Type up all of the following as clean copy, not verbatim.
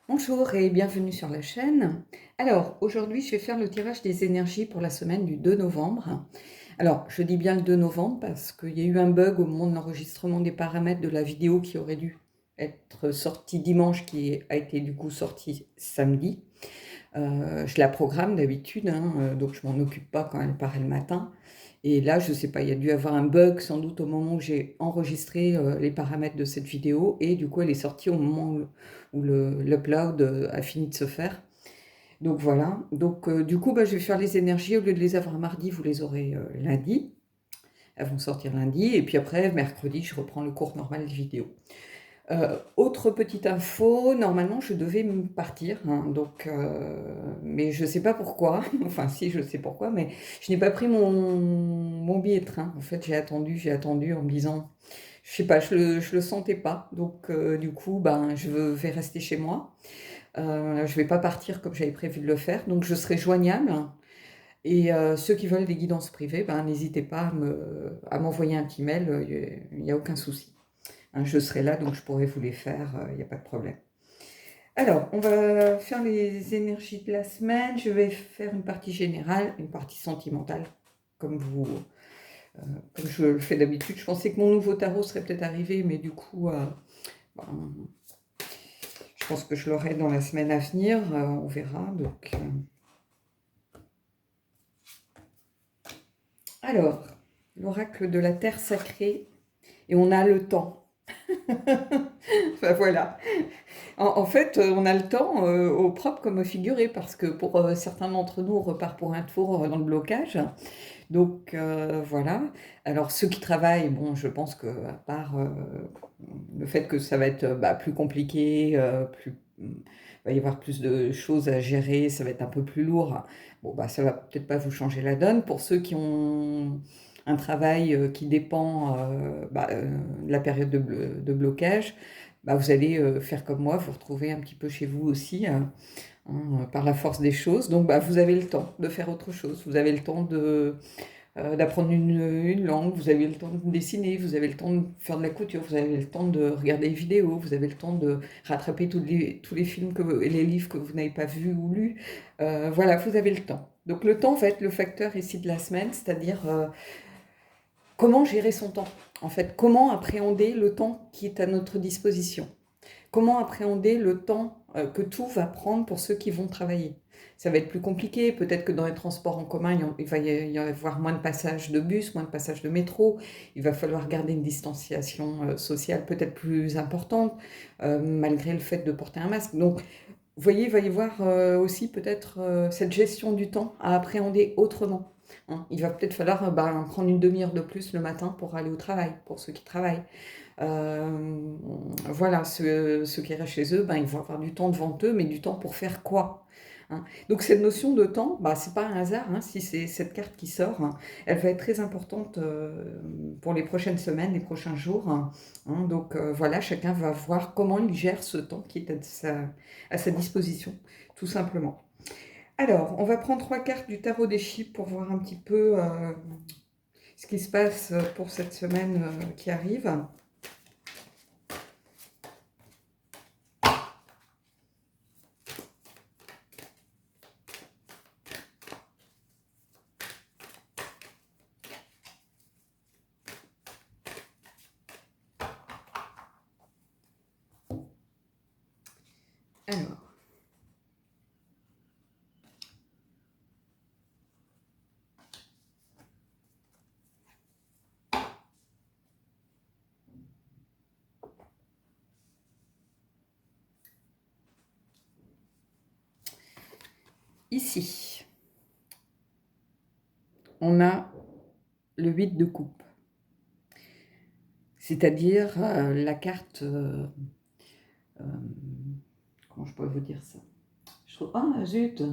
Bonjour et bienvenue sur la chaîne. Alors, aujourd'hui, je vais faire le tirage des énergies pour la semaine du 2 novembre. Alors, je dis bien le 2 novembre parce qu'il y a eu un bug au moment de l'enregistrement des paramètres de la vidéo qui aurait dû être sortie dimanche, qui a été du coup sortie samedi. Je la programme d'habitude, hein, donc je m'en occupe pas quand elle paraît le matin. Et là, je sais pas, il y a dû avoir un bug sans doute au moment où j'ai enregistré les paramètres de cette vidéo, et du coup, elle est sortie au moment où l'upload a fini de se faire. Donc voilà, donc du coup, je vais faire les énergies. Au lieu de les avoir mardi, vous les aurez lundi. Elles vont sortir lundi, et puis après, mercredi, je reprends le cours normal des vidéos. Autre petite info, normalement je devais partir, hein, mais je ne sais pas pourquoi, enfin si, je sais pourquoi, mais je n'ai pas pris mon billet de train. En fait, j'ai attendu en me disant, je sais pas, je le sentais pas, donc du coup, je vais rester chez moi. Je vais pas partir comme j'avais prévu de le faire, donc je serai joignable. Et ceux qui veulent des guidances privées, n'hésitez pas à m'envoyer un petit mail, il n'y a aucun souci. Hein, je serai là, donc je pourrai vous les faire, il n'y a pas de problème. Alors, on va faire les énergies de la semaine. Je vais faire une partie générale, une partie sentimentale, comme comme je le fais d'habitude. Je pensais que mon nouveau tarot serait peut-être arrivé, mais du coup, ben, je pense que je l'aurai dans la semaine à venir. On verra. Alors, l'oracle de la terre sacrée, et on a le temps. Enfin, voilà. En fait, on a le temps au propre comme au figuré, parce que pour certains d'entre nous, on repart pour un tour dans le blocage. Donc voilà. Alors ceux qui travaillent, bon, je pense que à part le fait que ça va être plus compliqué, va y avoir plus de choses à gérer, ça va être un peu plus lourd. Bon, ça va peut-être pas vous changer la donne. Pour ceux qui ont un travail qui dépend de la période de blocage, vous allez faire comme moi, vous retrouver un petit peu chez vous aussi, par la force des choses. Donc vous avez le temps de faire autre chose. Vous avez le temps d'apprendre une langue, vous avez le temps de dessiner, vous avez le temps de faire de la couture, vous avez le temps de regarder des vidéos, vous avez le temps de rattraper tous les films et les livres que vous n'avez pas vus ou lus. Voilà, vous avez le temps. Donc le temps va être le facteur ici de la semaine, c'est-à-dire comment gérer son temps. En fait, comment appréhender le temps qui est à notre disposition. Comment appréhender le temps que tout va prendre pour ceux qui vont travailler. Ça va être plus compliqué, peut-être que dans les transports en commun, il va y avoir moins de passages de bus, moins de passages de métro, il va falloir garder une distanciation sociale peut-être plus importante, malgré le fait de porter un masque. Donc, vous voyez, il va y avoir aussi peut-être cette gestion du temps à appréhender autrement. Hein. Il va peut-être falloir prendre une demi-heure de plus le matin pour aller au travail, pour ceux qui travaillent. Voilà, ceux qui restent chez eux, ils vont avoir du temps devant eux, mais du temps pour faire quoi, hein. Donc cette notion de temps, c'est pas un hasard, hein, si c'est cette carte qui sort, hein, elle va être très importante pour les prochaines semaines, les prochains jours, hein. Donc voilà, chacun va voir comment il gère ce temps qui est à sa disposition, tout simplement. Alors, on va prendre 3 cartes du tarot des chiffres pour voir un petit peu ce qui se passe pour cette semaine qui arrive. Alors, ici, on a le 8 de coupe, c'est-à-dire la carte, euh, comment je pourrais vous dire ça? Ah zut,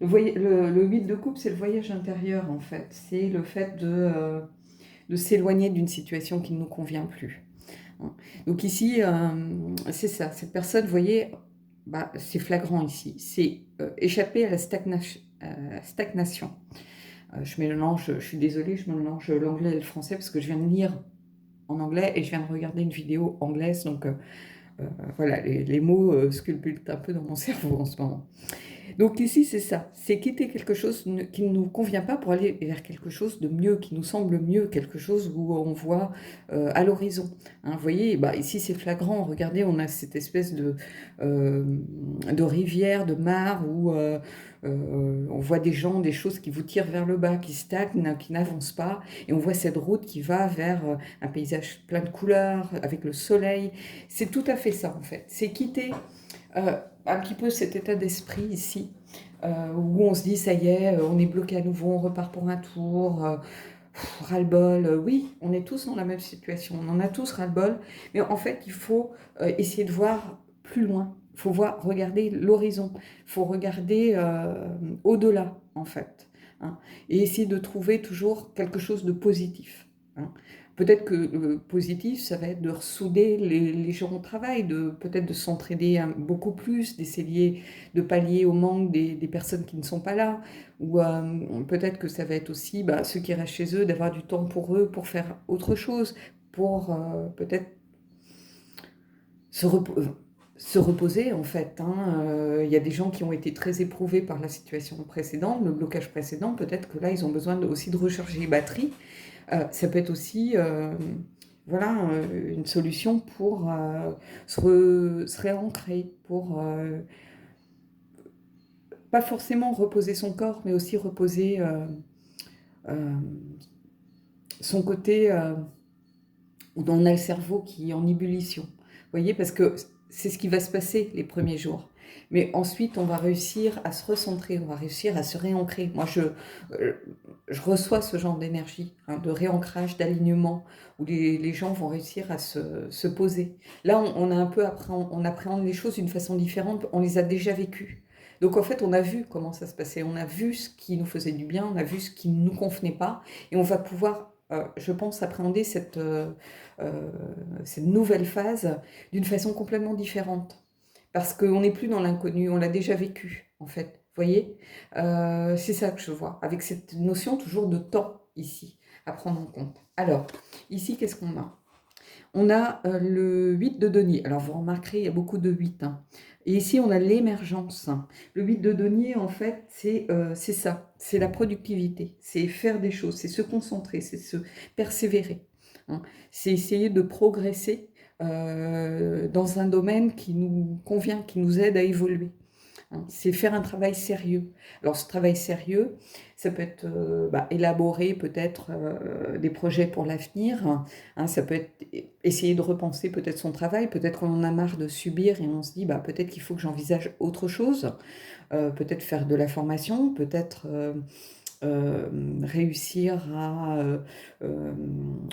le 8 de coupe, c'est le voyage intérieur en fait, c'est le fait de s'éloigner d'une situation qui ne nous convient plus. Hein. Donc ici, c'est ça, cette personne, vous voyez, c'est flagrant ici, c'est échapper à la stagnation. Je suis désolée, je mélange l'anglais et le français parce que je viens de lire en anglais et je viens de regarder une vidéo anglaise, donc Voilà, les mots sculptent un peu dans mon cerveau en ce moment. Donc ici, c'est ça, c'est quitter quelque chose qui ne nous convient pas pour aller vers quelque chose de mieux, qui nous semble mieux, quelque chose où on voit à l'horizon. Hein, vous voyez, bah, ici c'est flagrant, regardez, on a cette espèce de rivière, de mare, où on voit des gens, des choses qui vous tirent vers le bas, qui stagnent, qui n'avancent pas, et on voit cette route qui va vers un paysage plein de couleurs, avec le soleil. C'est tout à fait ça en fait, c'est quitter un petit peu cet état d'esprit ici, où on se dit, ça y est, on est bloqué à nouveau, on repart pour un tour, ras-le-bol. Oui, on est tous dans la même situation, on en a tous ras-le-bol, mais en fait, il faut essayer de voir plus loin, il faut regarder l'horizon, il faut regarder au-delà, en fait, hein, et essayer de trouver toujours quelque chose de positif. Hein. Peut-être que le positif, ça va être de ressouder les gens au travail, peut-être de s'entraider beaucoup plus, d'essayer de pallier au manque des personnes qui ne sont pas là. Ou peut-être que ça va être aussi ceux qui restent chez eux, d'avoir du temps pour eux, pour faire autre chose, pour peut-être se, se reposer en fait. Hein. Il y a des gens qui ont été très éprouvés par la situation précédente, le blocage précédent. Peut-être que là, ils ont besoin aussi de recharger les batteries. Ça peut être aussi voilà, une solution pour se réancrer, pour pas forcément reposer son corps, mais aussi reposer euh, son côté où on a le cerveau qui est en ébullition. Vous voyez, parce que c'est ce qui va se passer les premiers jours. Mais ensuite, on va réussir à se recentrer, on va réussir à se réancrer. Moi, je reçois ce genre d'énergie, hein, de réancrage, d'alignement, où les gens vont réussir à se poser. Là, on a un peu on appréhende les choses d'une façon différente, on les a déjà vécues. Donc en fait, on a vu comment ça se passait, on a vu ce qui nous faisait du bien, on a vu ce qui ne nous convenait pas, et on va pouvoir, je pense, appréhender cette nouvelle phase d'une façon complètement différente. Parce qu'on n'est plus dans l'inconnu, on l'a déjà vécu, en fait. Vous voyez, c'est ça que je vois, avec cette notion toujours de temps, ici, à prendre en compte. Alors, ici, qu'est-ce qu'on a? On a le 8 de denier. Alors, vous remarquerez, il y a beaucoup de 8. Hein. Et ici, on a l'émergence. Le 8 de denier, en fait, c'est ça. C'est la productivité. C'est faire des choses. C'est se concentrer. C'est se persévérer. Hein. C'est essayer de progresser dans un domaine qui nous convient, qui nous aide à évoluer. Hein. C'est faire un travail sérieux. Alors ce travail sérieux, ça peut être élaborer peut-être des projets pour l'avenir. Hein. Ça peut être essayer de repenser peut-être son travail. Peut-être qu'on en a marre de subir et on se dit peut-être qu'il faut que j'envisage autre chose. Peut-être faire de la formation, peut-être réussir à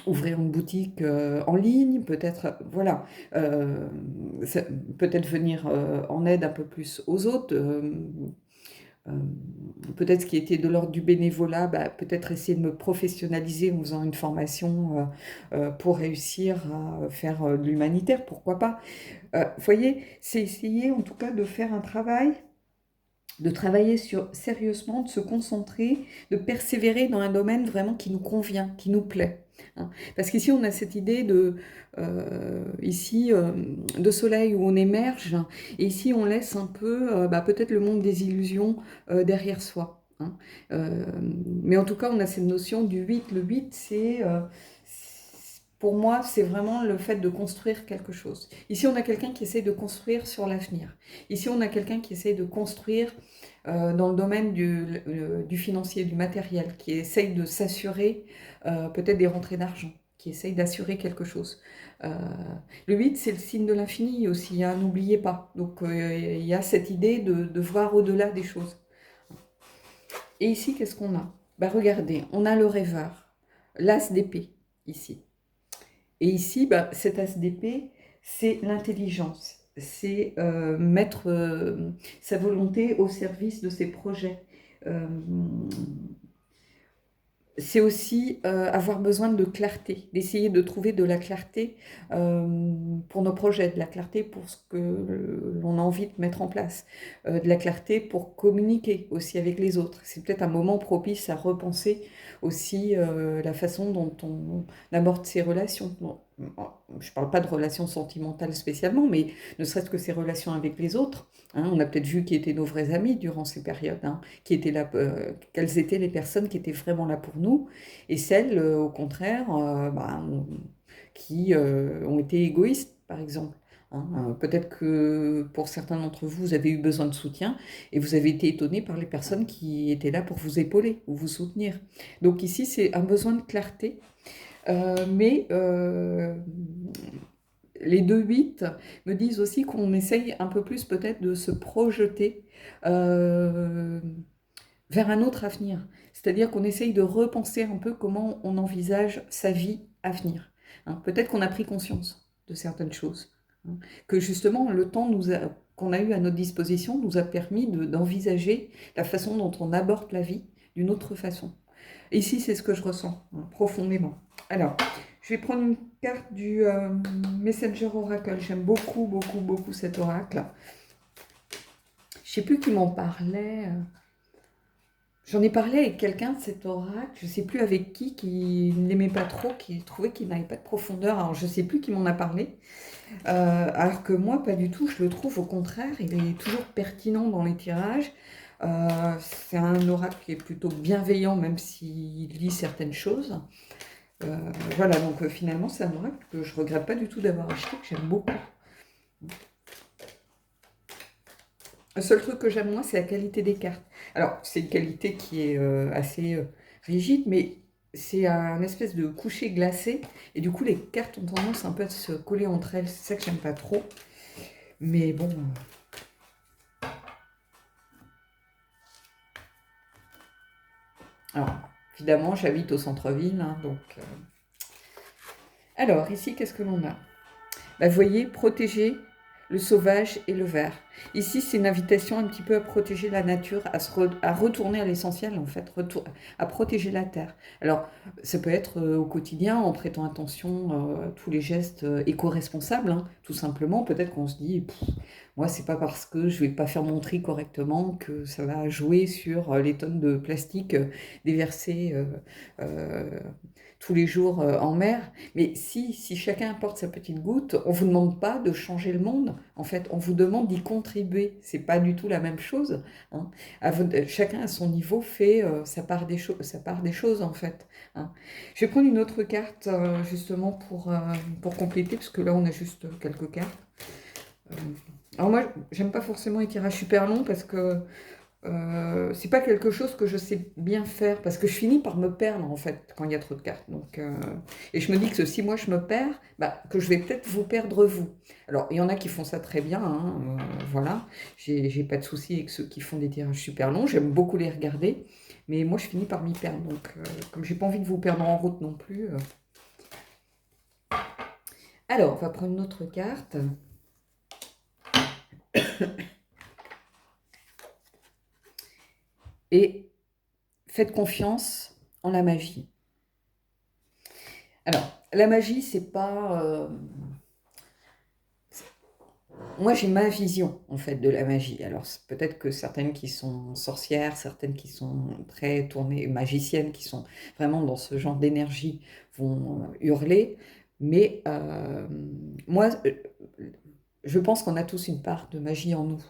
ouvrir une boutique en ligne, peut-être, voilà, euh, peut-être venir en aide un peu plus aux autres, euh, peut-être ce qui était de l'ordre du bénévolat, peut-être essayer de me professionnaliser en faisant une formation pour réussir à faire de l'humanitaire, pourquoi pas. Vous voyez, c'est essayer en tout cas de faire un travail, de travailler sérieusement, de se concentrer, de persévérer dans un domaine vraiment qui nous convient, qui nous plaît. Hein. Parce qu'ici, on a cette idée de soleil où on émerge, et ici, on laisse un peu peut-être le monde des illusions derrière soi. Hein. Mais en tout cas, on a cette notion du 8. Le 8, pour moi, c'est vraiment le fait de construire quelque chose. Ici, on a quelqu'un qui essaie de construire sur l'avenir. Ici, on a quelqu'un qui essaie de construire dans le domaine du financier, du matériel, qui essaye de s'assurer peut-être des rentrées d'argent, qui essaye d'assurer quelque chose. Euh, le 8, c'est le signe de l'infini aussi, hein, n'oubliez pas. Donc, il y a cette idée de voir au-delà des choses. Et ici, qu'est-ce qu'on a? Regardez, on a le rêveur, l'as d'épée, ici. Et ici, cet as d'épée, c'est l'intelligence. C'est mettre sa volonté au service de ses projets. Euh, c'est aussi avoir besoin de clarté, d'essayer de trouver de la clarté pour nos projets, de la clarté pour ce que l'on a envie de mettre en place, de la clarté pour communiquer aussi avec les autres. C'est peut-être un moment propice à repenser aussi la façon dont on aborde ces relations. Bon, je ne parle pas de relations sentimentales spécialement, mais ne serait-ce que ces relations avec les autres. Hein, on a peut-être vu qui étaient nos vrais amis durant ces périodes, hein, qui étaient là, quelles étaient les personnes qui étaient vraiment là pour nous, et celles, au contraire, qui ont été égoïstes, par exemple. Hein. Peut-être que pour certains d'entre vous, vous avez eu besoin de soutien et vous avez été étonné par les personnes qui étaient là pour vous épauler ou vous soutenir. Donc ici, c'est un besoin de clarté, mais les 2-8 me disent aussi qu'on essaye un peu plus peut-être de se projeter vers un autre avenir. C'est-à-dire qu'on essaye de repenser un peu comment on envisage sa vie à venir. Hein. Peut-être qu'on a pris conscience de certaines choses. Hein. Que justement, le temps qu'on a eu à notre disposition nous a permis d'envisager la façon dont on aborde la vie d'une autre façon. Et ici, c'est ce que je ressens, hein, profondément. Alors, je vais prendre une carte du Messenger Oracle. J'aime beaucoup, beaucoup, beaucoup cet oracle. Je ne sais plus qui m'en parlait. J'en ai parlé avec quelqu'un de cet oracle, je ne sais plus avec qui ne l'aimait pas trop, qui trouvait qu'il n'avait pas de profondeur. Alors, je ne sais plus qui m'en a parlé. Alors que moi, pas du tout. Je le trouve au contraire, il est toujours pertinent dans les tirages. C'est un oracle qui est plutôt bienveillant, même s'il lit certaines choses. Voilà, donc finalement, c'est un oracle que je ne regrette pas du tout d'avoir acheté, que j'aime beaucoup. Le seul truc que j'aime moins, c'est la qualité des cartes. Alors, c'est une qualité qui est assez rigide, mais c'est un espèce de coucher glacé. Et du coup, les cartes ont tendance un peu à se coller entre elles. C'est ça que j'aime pas trop. Mais bon... Alors, évidemment, j'habite au centre-ville, hein, donc... Alors, ici, qu'est-ce que l'on a? Vous voyez, protéger le sauvage et le vert. Ici, c'est une invitation un petit peu à protéger la nature, à retourner à l'essentiel, en fait, à protéger la terre. Alors, ça peut être au quotidien, en prêtant attention à tous les gestes éco-responsables, hein, tout simplement. Peut-être qu'on se dit, moi, c'est pas parce que je vais pas faire mon tri correctement que ça va jouer sur les tonnes de plastique déversées tous les jours en mer. Mais si chacun apporte sa petite goutte, on ne vous demande pas de changer le monde. En fait, on vous demande d'y contribuer. Ce n'est pas du tout la même chose. Hein. Chacun à son niveau fait sa part des choses, en fait. Hein. Je vais prendre une autre carte, justement, pour compléter, parce que là, on a juste quelques cartes. Alors moi, j'aime pas forcément les tirages super longs, parce que c'est pas quelque chose que je sais bien faire, parce que je finis par me perdre en fait quand il y a trop de cartes. Donc, et je me dis que si moi je me perds, que je vais peut-être vous perdre vous. Alors il y en a qui font ça très bien, hein, voilà. J'ai pas de souci avec ceux qui font des tirages super longs, j'aime beaucoup les regarder, mais moi je finis par m'y perdre. Donc comme j'ai pas envie de vous perdre en route non plus. Alors on va prendre une autre carte. Et faites confiance en la magie. Alors, la magie, c'est pas... Moi, j'ai ma vision, en fait, de la magie. Alors, peut-être que certaines qui sont sorcières, certaines qui sont très tournées, magiciennes, qui sont vraiment dans ce genre d'énergie, vont hurler. Mais moi, je pense qu'on a tous une part de magie en nous,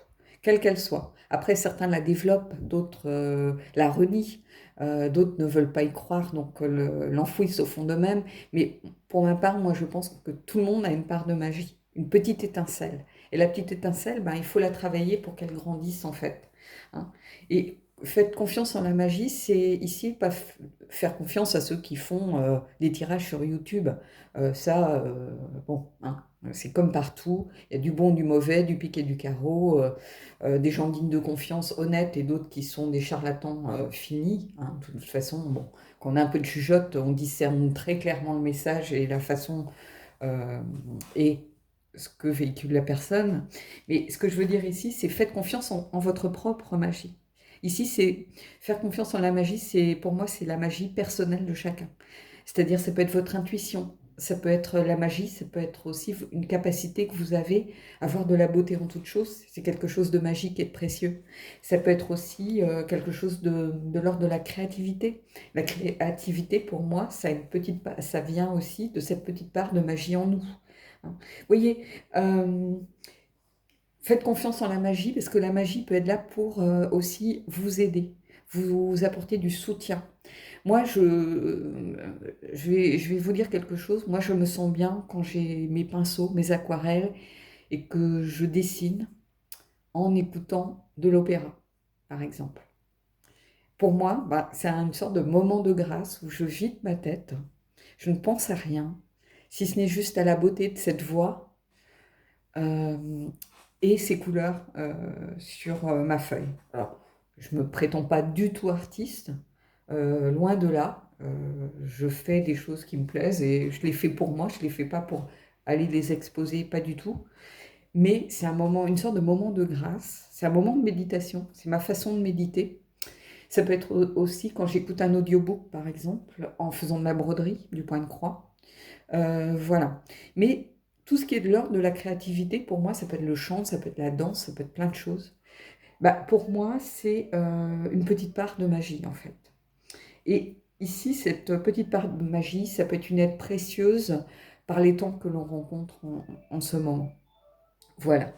quelle qu'elle soit. Après, certains la développent, d'autres la renient, d'autres ne veulent pas y croire, donc l'enfouissent au fond d'eux-mêmes. Mais pour ma part, moi, je pense que tout le monde a une part de magie, une petite étincelle. Et la petite étincelle, il faut la travailler pour qu'elle grandisse, en fait. Hein. Et faites confiance en la magie, c'est ici pas faire confiance à ceux qui font des tirages sur YouTube. Bon, hein, c'est comme partout, il y a du bon, du mauvais, du piqué, du carreau, des gens dignes de confiance, honnêtes, et d'autres qui sont des charlatans finis. Hein. De toute façon, bon, quand on a un peu de jugeote, on discerne très clairement le message et la façon et ce que véhicule la personne. Mais ce que je veux dire ici, c'est faites confiance en votre propre magie. Ici, c'est faire confiance en la magie, pour moi, c'est la magie personnelle de chacun. C'est-à-dire, ça peut être votre intuition, ça peut être la magie, ça peut être aussi une capacité que vous avez à voir de la beauté en toute chose. C'est quelque chose de magique et de précieux. Ça peut être aussi quelque chose de l'ordre de la créativité. La créativité, pour moi, ça vient aussi de cette petite part de magie en nous. Hein. Vous voyez, faites confiance en la magie, parce que la magie peut être là pour aussi vous aider, vous apporter du soutien. Moi, je vais vous dire quelque chose. Moi, je me sens bien quand j'ai mes pinceaux, mes aquarelles, et que je dessine en écoutant de l'opéra, par exemple. Pour moi, c'est une sorte de moment de grâce où je vide ma tête, je ne pense à rien, si ce n'est juste à la beauté de cette voix euh, et ses couleurs sur ma feuille. Alors, je ne me prétends pas du tout artiste, loin de là. Je fais des choses qui me plaisent et je les fais pour moi, je ne les fais pas pour aller les exposer, pas du tout. Mais c'est un moment, une sorte de moment de grâce, c'est un moment de méditation, c'est ma façon de méditer. Ça peut être aussi quand j'écoute un audiobook, par exemple, en faisant de la broderie, du point de croix. Voilà. Mais tout ce qui est de l'ordre de la créativité, pour moi, ça peut être le chant, ça peut être la danse, ça peut être plein de choses. Pour moi, c'est une petite part de magie, en fait. Et ici, cette petite part de magie, ça peut être une aide précieuse par les temps que l'on rencontre en ce moment. Voilà.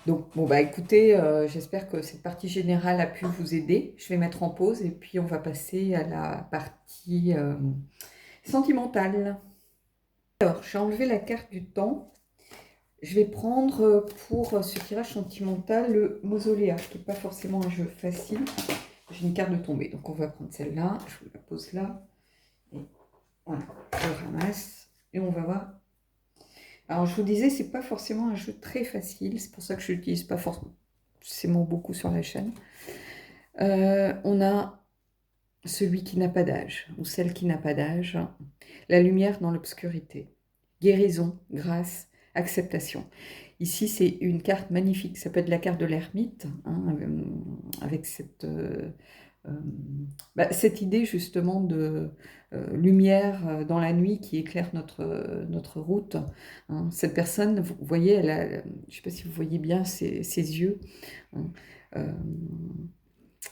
Donc, bon, écoutez, j'espère que cette partie générale a pu vous aider. Je vais mettre en pause et puis on va passer à la partie sentimentale. Alors, j'ai enlevé la carte du temps. Je vais prendre pour ce tirage sentimental le mausoléa, qui n'est pas forcément un jeu facile. J'ai une carte de tombée, donc on va prendre celle-là. Je vous la pose là. Et voilà, je ramasse et on va voir. Alors, je vous disais, c'est pas forcément un jeu très facile. C'est pour ça que je l'utilise pas forcément beaucoup sur la chaîne. On a celui qui n'a pas d'âge, ou celle qui n'a pas d'âge. La lumière dans l'obscurité. Guérison, grâce, acceptation. Ici, c'est une carte magnifique. Ça peut être la carte de l'ermite, hein, avec cette idée justement de lumière dans la nuit qui éclaire notre route. Hein. Cette personne, vous voyez, je ne sais pas si vous voyez bien ses yeux. Hein.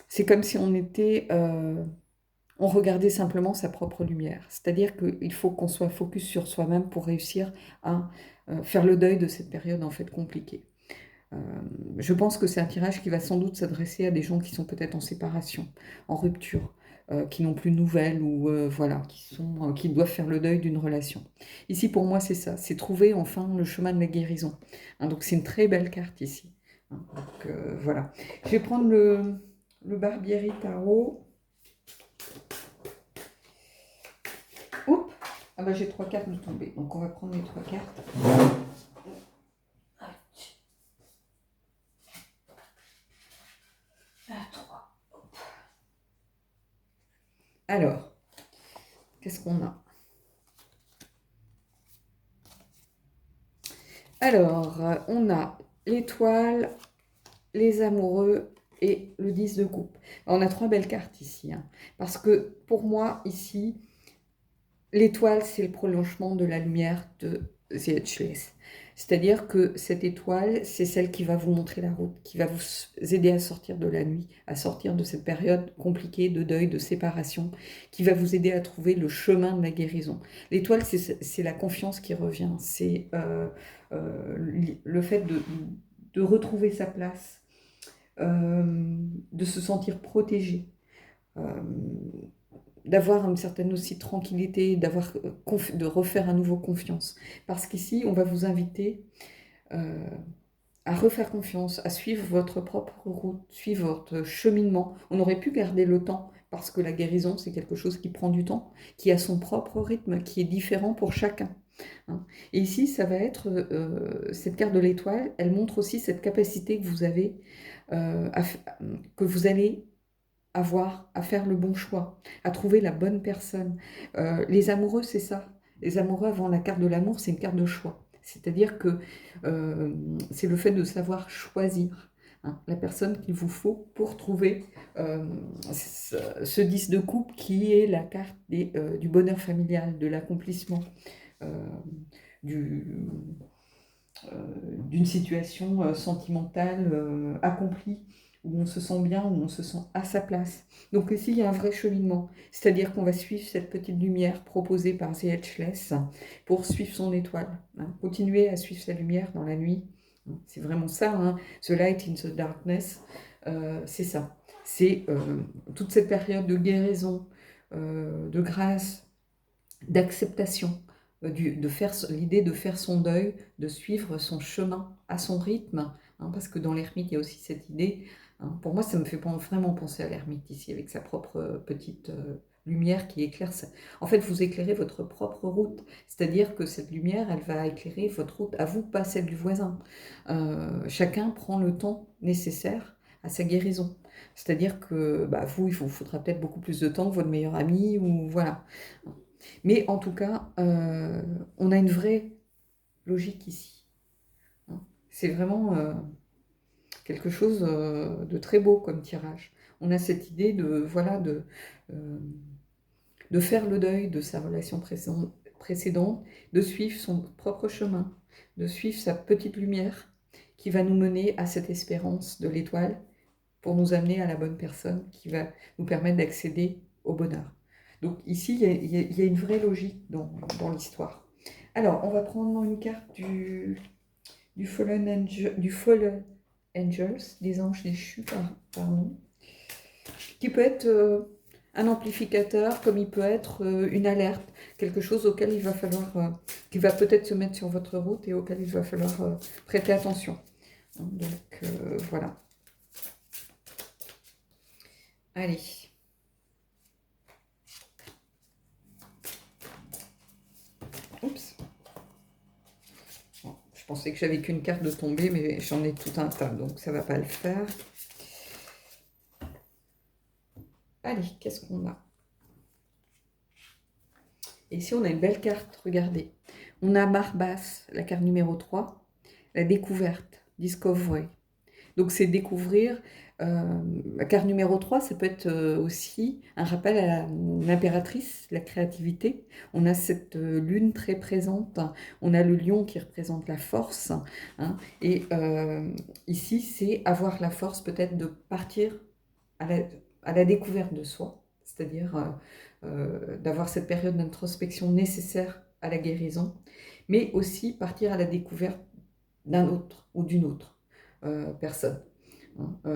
C'est comme si on regardait simplement sa propre lumière. C'est-à-dire qu'il faut qu'on soit focus sur soi-même pour réussir à faire le deuil de cette période en fait compliquée. Je pense que c'est un tirage qui va sans doute s'adresser à des gens qui sont peut-être en séparation, en rupture, qui n'ont plus de nouvelles ou voilà, qui doivent faire le deuil d'une relation. Ici, pour moi, c'est ça, c'est trouver enfin le chemin de la guérison. Hein, donc, c'est une très belle carte ici. Hein, donc, voilà. Je vais prendre le Barbieri Tarot. Oups, j'ai 3 cartes de tombées, donc on va prendre les 3 cartes. Alors, qu'est-ce qu'on a? Alors, on a l'étoile, les amoureux et le 10 de coupe. On a 3 belles cartes ici, hein, parce que pour moi, ici, l'étoile, c'est le prolongement de la lumière de The Edgeless. C'est-à-dire que cette étoile, c'est celle qui va vous montrer la route, qui va vous aider à sortir de la nuit, à sortir de cette période compliquée de deuil, de séparation, qui va vous aider à trouver le chemin de la guérison. L'étoile, c'est la confiance qui revient, c'est le fait de retrouver sa place, de se sentir protégé. D'avoir une certaine aussi tranquillité, de refaire à nouveau confiance. Parce qu'ici, on va vous inviter à refaire confiance, à suivre votre propre route, suivre votre cheminement. On aurait pu garder le temps, parce que la guérison, c'est quelque chose qui prend du temps, qui a son propre rythme, qui est différent pour chacun. Hein. Et ici, ça va être, cette carte de l'étoile, elle montre aussi cette capacité que vous avez, que vous allez avoir à faire le bon choix, à trouver la bonne personne. Les amoureux, c'est ça. Les amoureux, avant la carte de l'amour, c'est une carte de choix. C'est-à-dire que c'est le fait de savoir choisir, hein, la personne qu'il vous faut pour trouver ce 10 de coupe qui est la carte du bonheur familial, de l'accomplissement. du, d'une situation sentimentale accomplie, où on se sent bien, où on se sent à sa place. Donc ici, il y a un vrai cheminement, c'est-à-dire qu'on va suivre cette petite lumière proposée par The Edgeless pour suivre son étoile, hein, continuer à suivre sa lumière dans la nuit. C'est vraiment ça, hein. The light in the darkness, c'est ça. C'est toute cette période de guérison, de grâce, d'acceptation, de faire l'idée de faire son deuil, de suivre son chemin à son rythme, hein, parce que dans l'ermite, il y a aussi cette idée, hein. Pour moi, ça me fait vraiment penser à l'ermite ici, avec sa propre petite lumière qui éclaire. En fait, vous éclairez votre propre route, c'est-à-dire que cette lumière, elle va éclairer votre route à vous, pas celle du voisin. Chacun prend le temps nécessaire à sa guérison. C'est-à-dire que bah, vous, il vous faudra peut-être beaucoup plus de temps que votre meilleur ami, ou voilà. Mais en tout cas, on a une vraie logique ici, hein. C'est vraiment quelque chose de très beau comme tirage. On a cette idée de, voilà, de faire le deuil de sa relation précédente, de suivre son propre chemin, de suivre sa petite lumière qui va nous mener à cette espérance de l'étoile pour nous amener à la bonne personne qui va nous permettre d'accéder au bonheur. Donc ici, il y a une vraie logique dans l'histoire. Alors, on va prendre une carte du Fallen Angels, des anges déchus, pardon, qui peut être un amplificateur, comme il peut être une alerte, quelque chose auquel il va falloir, qui va peut-être se mettre sur votre route et auquel il va falloir prêter attention. Donc, voilà. Allez. Oups. Bon, je pensais que j'avais qu'une carte de tomber, mais j'en ai tout un tas, donc ça ne va pas le faire. Allez, qu'est-ce qu'on a? Et ici, on a une belle carte, regardez. On a Marbas, la carte numéro 3, la découverte, Discovery. Donc, c'est découvrir. La carte numéro 3, ça peut être aussi un rappel à l'impératrice, la créativité. On a cette lune très présente. On a le lion qui représente la force, hein. Et ici, c'est avoir la force peut-être de partir à la découverte de soi, c'est-à-dire d'avoir cette période d'introspection nécessaire à la guérison, mais aussi partir à la découverte d'un autre ou d'une autre personne.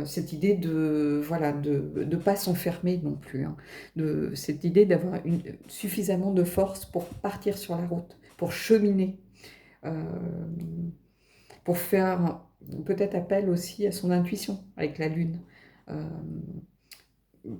Cette idée de voilà de pas s'enfermer non plus, hein, de cette idée d'avoir suffisamment de force pour partir sur la route, pour cheminer, pour faire peut-être appel aussi à son intuition avec la lune.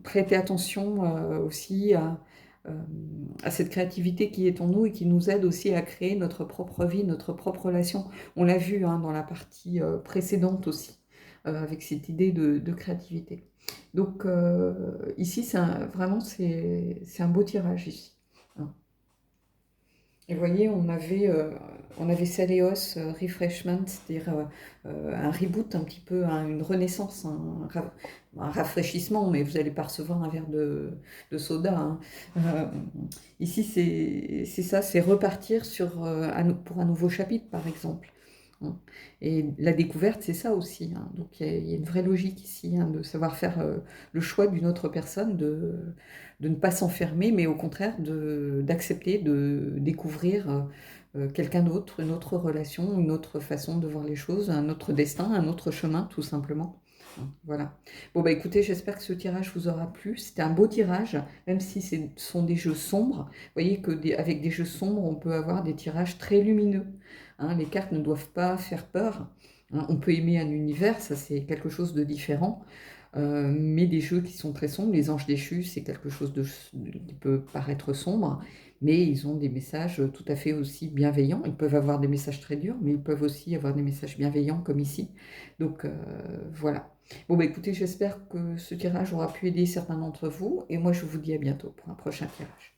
Prêter attention aussi à cette créativité qui est en nous et qui nous aide aussi à créer notre propre vie, notre propre relation. On l'a vu, hein, dans la partie précédente aussi, avec cette idée de créativité. Donc ici, vraiment, c'est un beau tirage ici, hein. Et vous voyez, on avait Saleos Refreshment, c'est-à-dire un reboot un petit peu, hein, une renaissance, un rafraîchissement, mais vous n'allez pas recevoir un verre de soda, hein. Ici, c'est ça, c'est repartir pour un nouveau chapitre, par exemple, hein. Et la découverte, c'est ça aussi, hein. Donc il y a une vraie logique ici, hein, de savoir faire le choix d'une autre personne, de ne pas s'enfermer, mais au contraire d'accepter de découvrir quelqu'un d'autre, une autre relation, une autre façon de voir les choses, un autre destin, un autre chemin, tout simplement. Voilà. Bon, bah écoutez, j'espère que ce tirage vous aura plu. C'était un beau tirage, même si ce sont des jeux sombres. Vous voyez qu'avec des jeux sombres, on peut avoir des tirages très lumineux, hein. Les cartes ne doivent pas faire peur, hein. On peut aimer un univers, ça c'est quelque chose de différent. Mais des jeux qui sont très sombres, les anges déchus, c'est quelque chose qui peut paraître sombre, mais ils ont des messages tout à fait aussi bienveillants. Ils peuvent avoir des messages très durs, mais ils peuvent aussi avoir des messages bienveillants comme ici. Donc voilà. Bon, bah écoutez, j'espère que ce tirage aura pu aider certains d'entre vous, et moi je vous dis à bientôt pour un prochain tirage.